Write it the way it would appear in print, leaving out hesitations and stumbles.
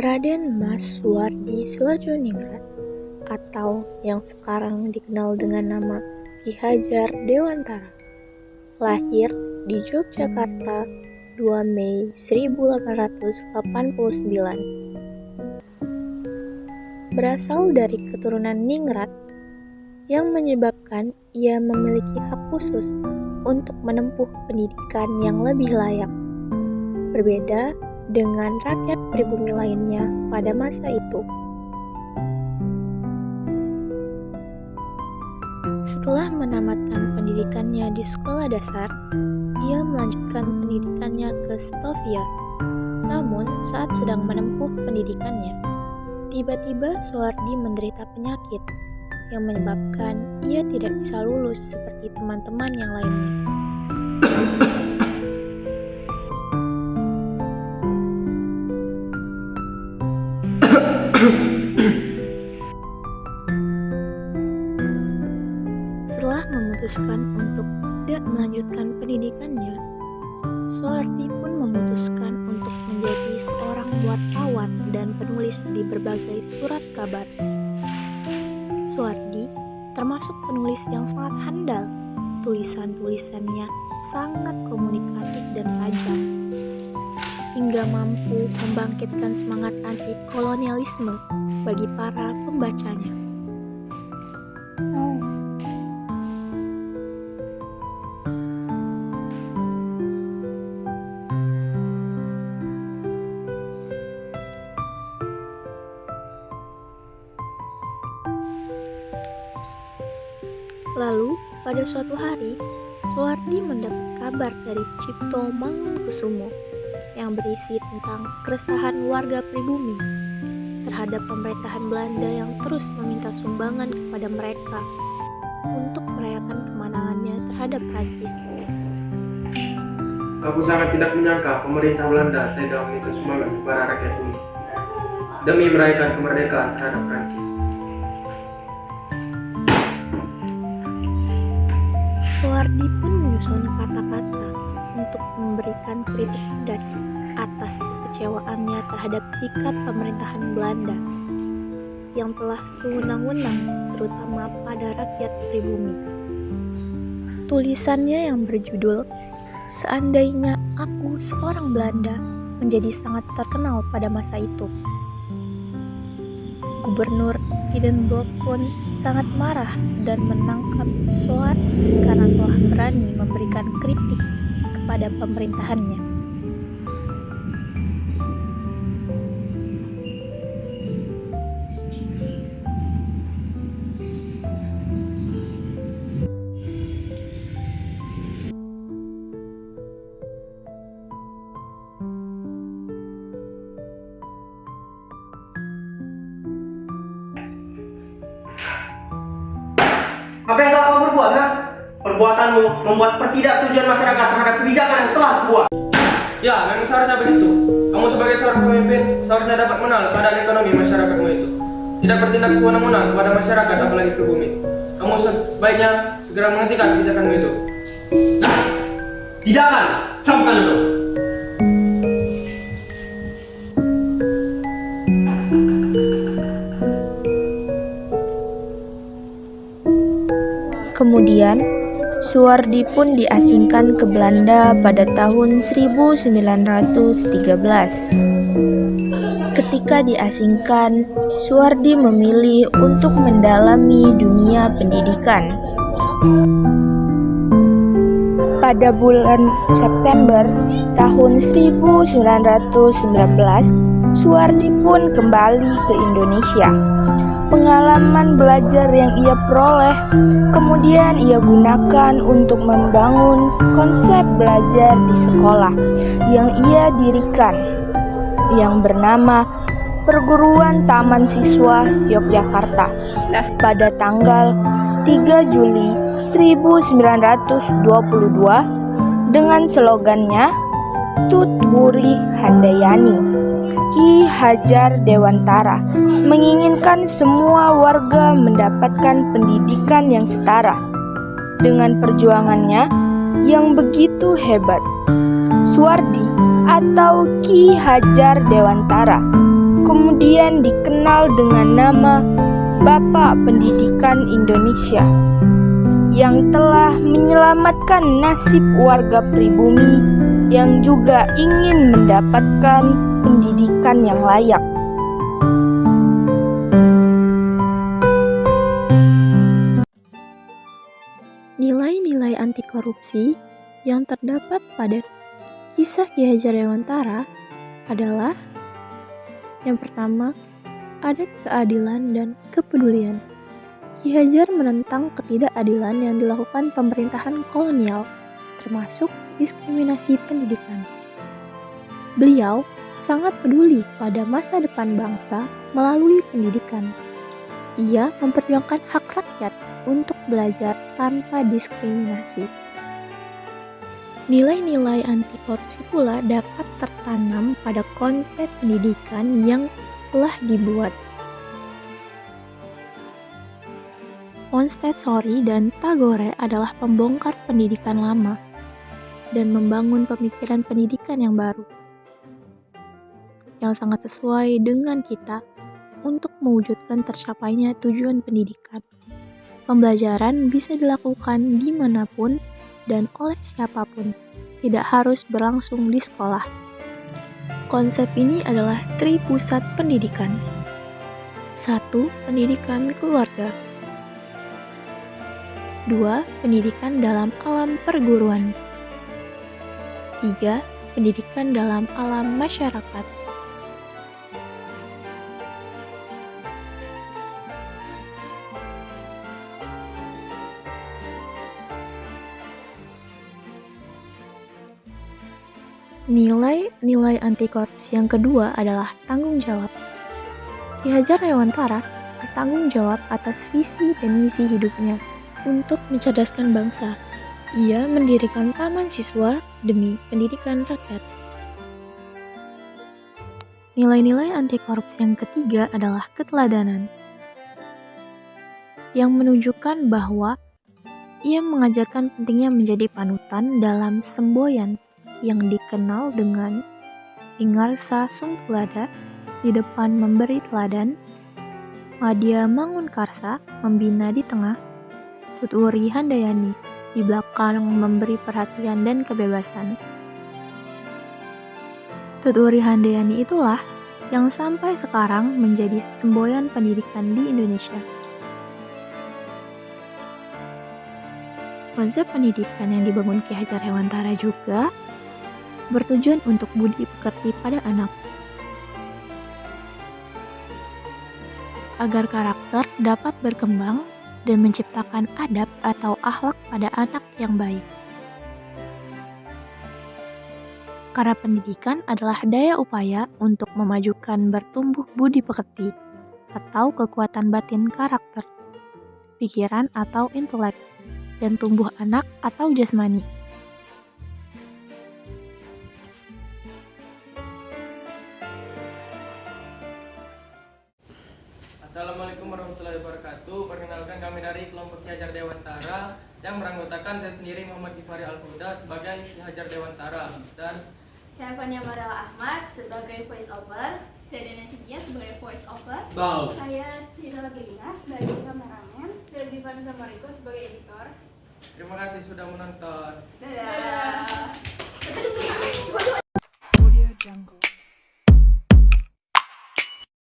Raden Mas Suwardi Soedjodiningrat atau yang sekarang dikenal dengan nama Ki Hajar Dewantara lahir di Yogyakarta 2 Mei 1889. Berasal dari keturunan Ningrat yang menyebabkan ia memiliki hak khusus untuk menempuh pendidikan yang lebih layak. Berbeda dengan rakyat pribumi lainnya pada masa itu. Setelah menamatkan pendidikannya di sekolah dasar, ia melanjutkan pendidikannya ke Stovia. Namun, saat sedang menempuh pendidikannya, tiba-tiba Soehardi menderita penyakit yang menyebabkan ia tidak bisa lulus seperti teman-teman yang lainnya. Setelah memutuskan untuk tidak melanjutkan pendidikannya, Soehardi pun memutuskan untuk menjadi seorang wartawan dan penulis di berbagai surat kabar. Soehardi termasuk penulis yang sangat handal. Tulisan-tulisannya sangat komunikatif dan tajam, hingga mampu membangkitkan semangat anti-kolonialisme bagi para pembacanya. Lalu, pada suatu hari, Soehardi mendapat kabar dari Cipto Mangunkusumo yang berisi tentang keresahan warga pribumi terhadap pemerintahan Belanda yang terus meminta sumbangan kepada mereka untuk merayakan kemenangannya terhadap Prancis. Aku sangat tidak menyangka pemerintah Belanda tega meminta sumbangan kepada rakyat ini demi merayakan kemerdekaan terhadap Prancis. Soehardi pun menyusun kata-kata untuk memberikan kritik pedas atas kekecewaannya terhadap sikap pemerintahan Belanda yang telah sewenang-wenang terutama pada rakyat pribumi. Tulisannya yang berjudul "Seandainya Aku Seorang Belanda" menjadi sangat terkenal pada masa itu. Gubernur Hindenburg pun sangat marah dan menangkap Soehardi karena telah berani memberikan kritik kepada pemerintahannya. Apa yang telah kau berbuat, ha? Perbuatanmu membuat pertidaksetujuan masyarakat terhadap kebijakan yang telah kubuat. Ya, memang seharusnya begitu. Kamu sebagai seorang pemimpin seharusnya dapat mengenal keadaan ekonomi masyarakatmu itu. Tidak bertindak sewenang-wenang kepada masyarakat apalagi pribumi. Kamu sebaiknya segera menghentikan kebijakanmu itu. Nah, tidak akan. Camkan dulu. Kemudian, Soehardi pun diasingkan ke Belanda pada tahun 1913. Ketika diasingkan, Soehardi memilih untuk mendalami dunia pendidikan. Pada bulan September tahun 1919, Soehardi pun kembali ke Indonesia. Pengalaman belajar yang ia peroleh kemudian ia gunakan untuk membangun konsep belajar di sekolah yang ia dirikan yang bernama Perguruan Taman Siswa Yogyakarta pada tanggal 3 Juli 1922 dengan slogannya Tut Wuri Handayani. Ki Hajar Dewantara menginginkan semua warga mendapatkan pendidikan yang setara. Dengan perjuangannya yang begitu hebat, Soehardi atau Ki Hajar Dewantara kemudian dikenal dengan nama Bapak Pendidikan Indonesia, yang telah menyelamatkan nasib warga pribumi yang juga ingin mendapatkan pendidikan yang layak. Nilai-nilai anti korupsi yang terdapat pada kisah Ki Hajar Dewantara adalah: yang pertama, ada keadilan dan kepedulian. Ki Hajar menentang ketidakadilan yang dilakukan pemerintahan kolonial, termasuk diskriminasi pendidikan. Beliau sangat peduli pada masa depan bangsa melalui pendidikan. Ia memperjuangkan hak rakyat untuk belajar tanpa diskriminasi. Nilai-nilai anti korupsi pula dapat tertanam pada konsep pendidikan yang telah dibuat. Montessori dan Tagore adalah pembongkar pendidikan lama dan membangun pemikiran pendidikan yang baru, yang sangat sesuai dengan kita untuk mewujudkan tercapainya tujuan pendidikan. Pembelajaran bisa dilakukan dimanapun dan oleh siapapun, tidak harus berlangsung di sekolah. Konsep ini adalah Tripusat Pendidikan. 1. Pendidikan keluarga. 2. Pendidikan dalam alam perguruan. 3. Pendidikan dalam alam masyarakat. Nilai anti korupsi yang kedua adalah tanggung jawab. Ki Hajar Dewantara bertanggung jawab atas visi dan misi hidupnya untuk mencerdaskan bangsa. Ia mendirikan taman siswa demi pendidikan rakyat. Nilai-nilai anti korupsi yang ketiga adalah keteladanan, yang menunjukkan bahwa ia mengajarkan pentingnya menjadi panutan dalam semboyan yang dikenal dengan Ingarsa Sungkulada, di depan memberi teladan, Madya Mangunkarsa membina di tengah, Tuturi Handayani di belakang memberi perhatian dan kebebasan. Tuturi Handayani itulah yang sampai sekarang menjadi semboyan pendidikan di Indonesia. Konsep pendidikan yang dibangun Ki Hajar Dewantara juga bertujuan untuk budi pekerti pada anak, agar karakter dapat berkembang dan menciptakan adab atau akhlak pada anak yang baik. Karena pendidikan adalah daya upaya untuk memajukan bertumbuh budi pekerti atau kekuatan batin karakter, pikiran atau intelek, dan tumbuh anak atau jasmani. Assalamualaikum warahmatullahi wabarakatuh. Perkenalkan, kami dari kelompok Ki Hajar Dewantara yang beranggotakan saya sendiri Muhammad Gifari Al-Huda sebagai Ki Hajar Dewantara, dan saya Fania Marala Ahmad sebagai voice over. Saya Dena Sidia sebagai voice over. Saya Cira Lina sebagai kameramen. Saya Zivana Samariko sebagai editor. terima kasih sudah menonton. Dadah.